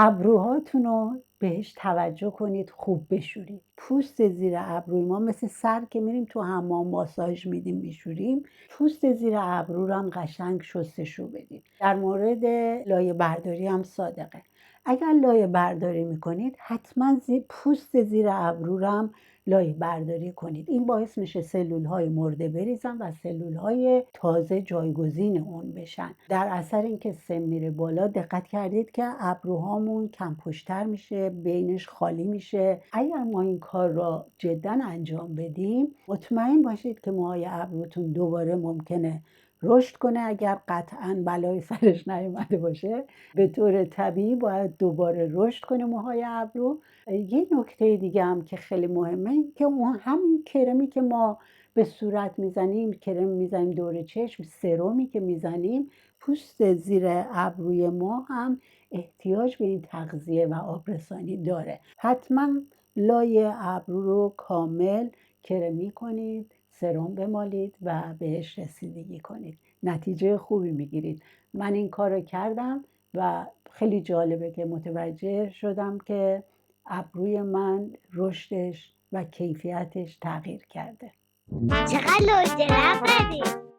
ابروهاتون رو بهش توجه کنید، خوب بشورید. پوست زیر ابروی ما مثل سر که میریم تو حمام ماساژ میدیم میشوریم، پوست زیر ابرو رو هم قشنگ شستشو بدید. در مورد لایه برداری هم صادقه. اگر لایه برداری میکنید حتما پوست زیر ابرو رو هم لایه برداری کنید. این باعث میشه سلول های مرده بریزن و سلول های تازه جایگزین اون بشن. در اثر اینکه سن میره بالا دقت کردید که ابروهامون کم پشتر میشه، بینش خالی میشه. اگر ما این کار را جدا انجام بدیم مطمئن باشید که موهای ابروتون دوباره ممکنه رشد کنه. اگر قطعا بلای سرش نیومده باشه به طور طبیعی باید دوباره رشد کنه موهای ابرو. یه نکته دیگه هم که خیلی مهمه که اون همین کرمی که ما به صورت میزنیم، کرم میزنیم دور چشم، سرومی که میزنیم، پوست زیر ابروی ما هم احتیاج به این تغذیه و آبرسانی داره. حتما لایه ابرو رو کامل کرمی کنید، سرم بمالید و بهش رسیدگی کنید. نتیجه خوبی میگیرید. من این کار رو کردم و خیلی جالبه که متوجه شدم که ابروی من رشدش و کیفیتش تغییر کرده. چقدر لوجه نبردی